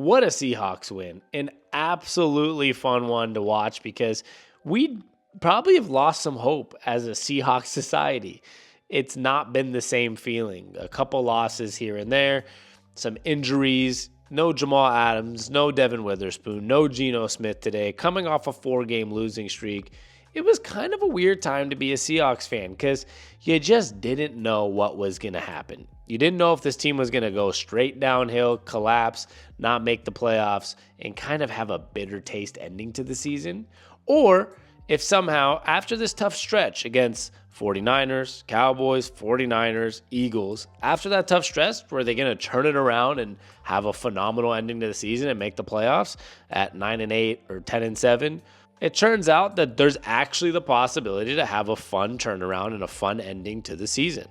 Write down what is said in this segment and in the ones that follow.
What a Seahawks win. An absolutely fun one to watch because we probably have lost some hope as a Seahawks society. It's not been the same feeling. A couple losses here and there, some injuries, no Jamal Adams, no Devin Witherspoon, no Geno Smith today, coming off a 4-game losing streak. It was kind of a weird time to be a Seahawks fan because you just didn't know what was going to happen. You didn't know if this team was going to go straight downhill, collapse, not make the playoffs, and kind of have a bitter taste ending to the season. Or if somehow, after this tough stretch against 49ers, Cowboys, 49ers, Eagles, after that tough stretch, were they going to turn it around and have a phenomenal ending to the season and make the playoffs at 9-8 or 10-7? It turns out that there's actually the possibility to have a fun turnaround and a fun ending to the season.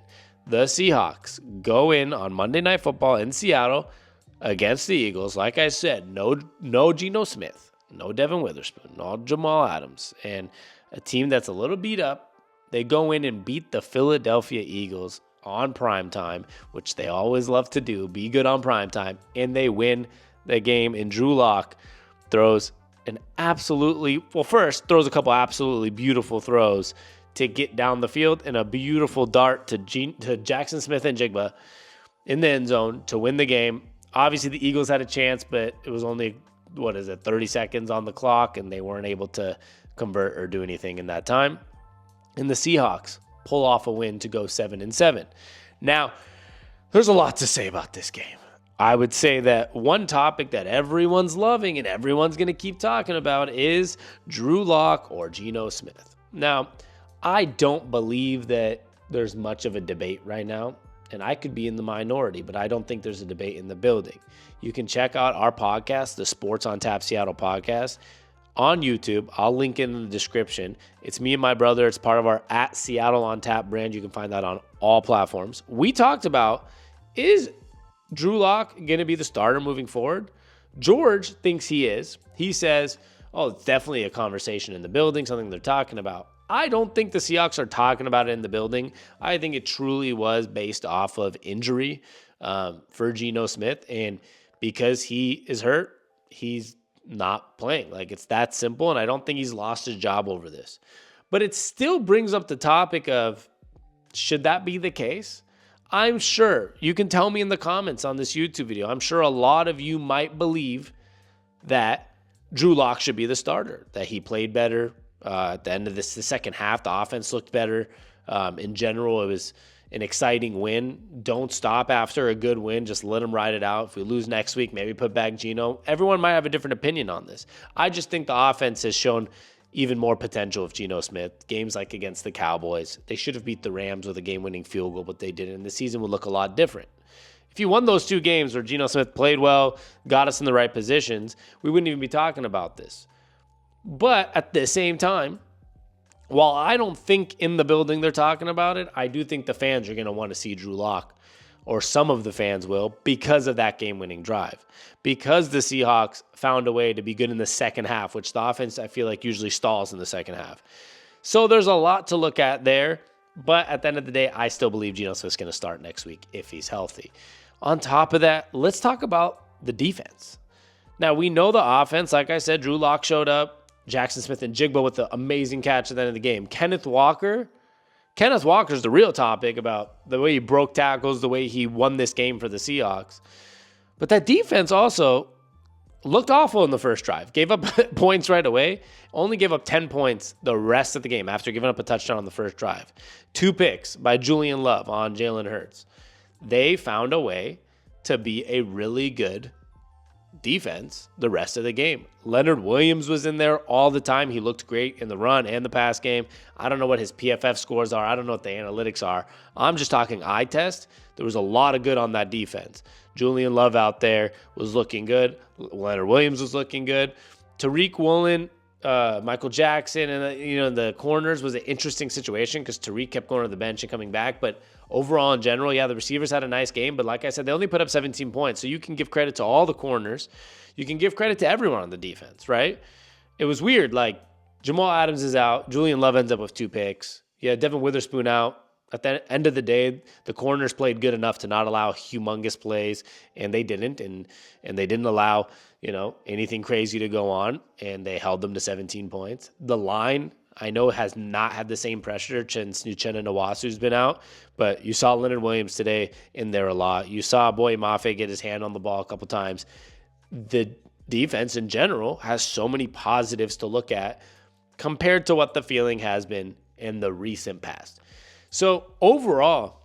The Seahawks go in on Monday Night Football in Seattle against the Eagles. Like I said, no Geno Smith, no Devin Witherspoon, no Jamal Adams, and a team that's a little beat up. They go in and beat the Philadelphia Eagles on primetime, which they always love to do, be good on primetime, and they win the game. And Drew Lock throws throws a couple absolutely beautiful throws to get down the field and a beautiful dart to Jackson Smith-Njigba in the end zone to win the game. Obviously, the Eagles had a chance, but it was only, 30 seconds on the clock, and they weren't able to convert or do anything in that time. And the Seahawks pull off a win to go 7-7. Now, there's a lot to say about this game. I would say that one topic that everyone's loving and everyone's going to keep talking about is Drew Lock or Geno Smith. Now, I don't believe that there's much of a debate right now, and I could be in the minority, but I don't think there's a debate in the building. You can check out our podcast, the Sports on Tap Seattle podcast, on YouTube. I'll link it in the description. It's me and my brother. It's part of our @Seattle on Tap brand. You can find that on all platforms. We talked about, is Drew Lock going to be the starter moving forward? George thinks he is. He says, it's definitely a conversation in the building, something they're talking about. I don't think the Seahawks are talking about it in the building. I think it truly was based off of injury for Geno Smith. And because he is hurt, he's not playing. It's that simple. And I don't think he's lost his job over this. But it still brings up the topic of, should that be the case? I'm sure you can tell me in the comments on this YouTube video. I'm sure a lot of you might believe that Drew Lock should be the starter, that he played better. At the end of the second half, the offense looked better. In general, it was an exciting win. Don't stop after a good win. Just let them ride it out. If we lose next week, maybe put back Geno. Everyone might have a different opinion on this. I just think the offense has shown even more potential of Geno Smith. Games like against the Cowboys, they should have beat the Rams with a game-winning field goal, but they didn't. And the season would look a lot different. If you won those two games where Geno Smith played well, got us in the right positions, we wouldn't even be talking about this. But at the same time, while I don't think in the building they're talking about it, I do think the fans are going to want to see Drew Lock, or some of the fans will, because of that game-winning drive. Because the Seahawks found a way to be good in the second half, which the offense, I feel like, usually stalls in the second half. So there's a lot to look at there. But at the end of the day, I still believe Geno Smith's going to start next week if he's healthy. On top of that, let's talk about the defense. Now, we know the offense. Like I said, Drew Lock showed up. Jackson Smith-Njigba with the amazing catch at the end of the game. Kenneth Walker's the real topic about the way he broke tackles, the way he won this game for the Seahawks. But that defense also looked awful in the first drive. Gave up points right away. Only gave up 10 points the rest of the game after giving up a touchdown on the first drive. 2 picks by Julian Love on Jalen Hurts. They found a way to be a really good defense the rest of the game. Leonard Williams was in there all the time. He looked great in the run and the pass game. I don't know what his PFF scores are. I don't know what the analytics are. I'm just talking eye test. There was a lot of good on that defense. Julian Love out there was looking good. Leonard Williams was looking good. Tariq Woolen, Michael Jackson, and the corners was an interesting situation because Tariq kept going to the bench and coming back. But overall, in general, the receivers had a nice game. But like I said, they only put up 17 points. So you can give credit to all the corners. You can give credit to everyone on the defense, right? It was weird. Jamal Adams is out. Julian Love ends up with 2 picks. Yeah, Devin Witherspoon out. At the end of the day, the corners played good enough to not allow humongous plays, and they didn't. And they didn't allow, anything crazy to go on, and they held them to 17 points. The line, I know, has not had the same pressure since Uchenna Nwasu's been out, but you saw Leonard Williams today in there a lot. You saw Boy Mafe get his hand on the ball a couple times. The defense in general has so many positives to look at compared to what the feeling has been in the recent past. So overall,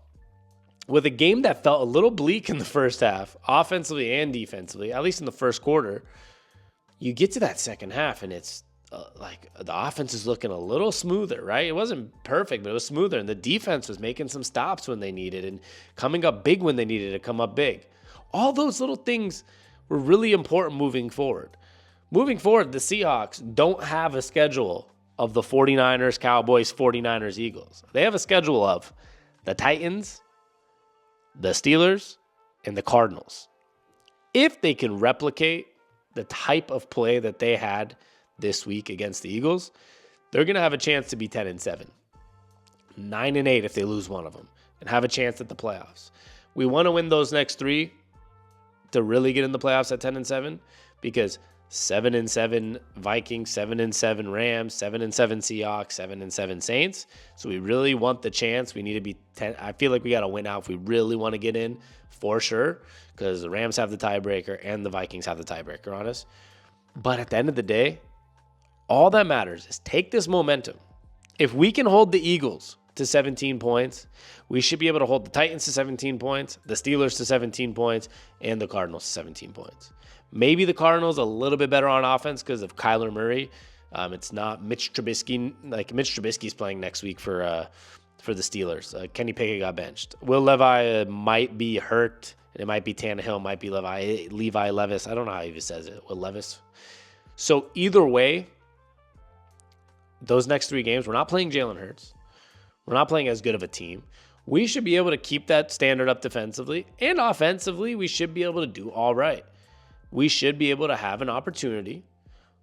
with a game that felt a little bleak in the first half, offensively and defensively, at least in the first quarter, you get to that second half and it's like the offense is looking a little smoother, right? It wasn't perfect, but it was smoother. And the defense was making some stops when they needed and coming up big when they needed to come up big. All those little things were really important moving forward. Moving forward, the Seahawks don't have a schedule of the 49ers, Cowboys, 49ers, Eagles. They have a schedule of the Titans, the Steelers, and the Cardinals. If they can replicate the type of play that they had this week against the Eagles, they're going to have a chance to be 10-7. 9-8 if they lose one of them, and have a chance at the playoffs. We want to win those next three to really get in the playoffs at 10-7, because 7-7 Vikings, 7-7 Rams, 7-7 Seahawks, 7-7 Saints. So we really want the chance. We need to be 10. I feel like we got to win out if we really want to get in, for sure, because the Rams have the tiebreaker and the Vikings have the tiebreaker on us. But at the end of the day, all that matters is take this momentum. If we can hold the Eagles to 17 points, we should be able to hold the Titans to 17 points, the Steelers to 17 points, and the Cardinals to 17 points. Maybe the Cardinals a little bit better on offense because of Kyler Murray. It's not Mitch Trubisky. Like Mitch Trubisky's playing next week for the Steelers. Kenny Pickett got benched. Will Levis might be hurt, and it might be Tannehill, might be Levi Levis. I don't know how he even says it. Will Levis. So either way, those next three games, we're not playing Jalen Hurts. We're not playing as good of a team. We should be able to keep that standard up defensively, and offensively, we should be able to do all right. We should be able to have an opportunity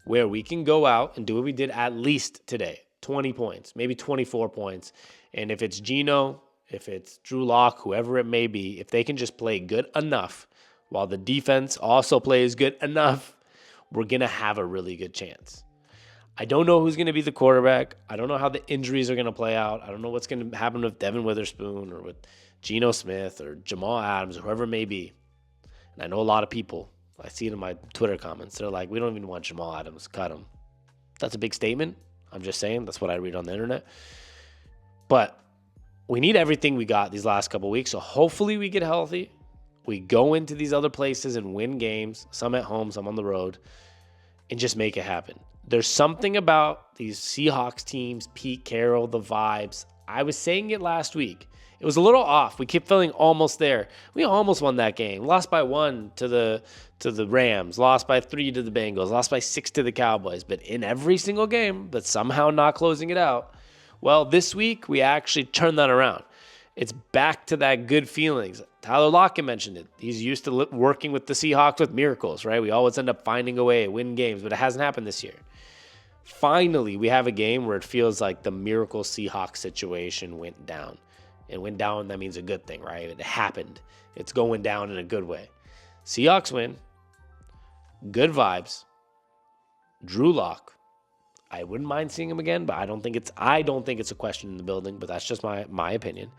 where we can go out and do what we did at least today. 20 points, maybe 24 points. And if it's Geno, if it's Drew Lock, whoever it may be, if they can just play good enough while the defense also plays good enough, we're going to have a really good chance. I don't know who's going to be the quarterback. I don't know how the injuries are going to play out. I don't know what's going to happen with Devin Witherspoon or with Geno Smith or Jamal Adams or whoever it may be. And I know a lot of people, I see it in my Twitter comments, they're like, we don't even want Jamal Adams. Cut him. That's a big statement. I'm just saying. That's what I read on the internet. But we need everything we got these last couple weeks. So hopefully we get healthy. We go into these other places and win games, some at home, some on the road, and just make it happen. There's something about these Seahawks teams, Pete Carroll, the vibes. I was saying it last week. It was a little off. We kept feeling almost there. We almost won that game. Lost by 1 to the Rams. Lost by 3 to the Bengals. Lost by 6 to the Cowboys. But in every single game, but somehow not closing it out. Well, this week, we actually turned that around. It's back to that good feelings. Tyler Lockett mentioned it. He's used to working with the Seahawks with miracles, right? We always end up finding a way, win games, but it hasn't happened this year. Finally, we have a game where it feels like the miracle Seahawks situation went down. And went down, that means a good thing, right? It happened. It's going down in a good way. Seahawks win. Good vibes. Drew Lock. I wouldn't mind seeing him again, but I don't think it's a question in the building, but that's just my opinion.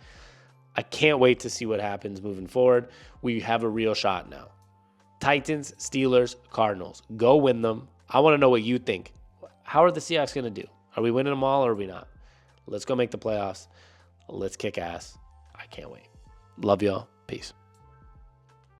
I can't wait to see what happens moving forward. We have a real shot now. Titans, Steelers, Cardinals. Go win them. I want to know what you think. How are the Seahawks going to do? Are we winning them all or are we not? Let's go make the playoffs. Let's kick ass. I can't wait. Love y'all. Peace.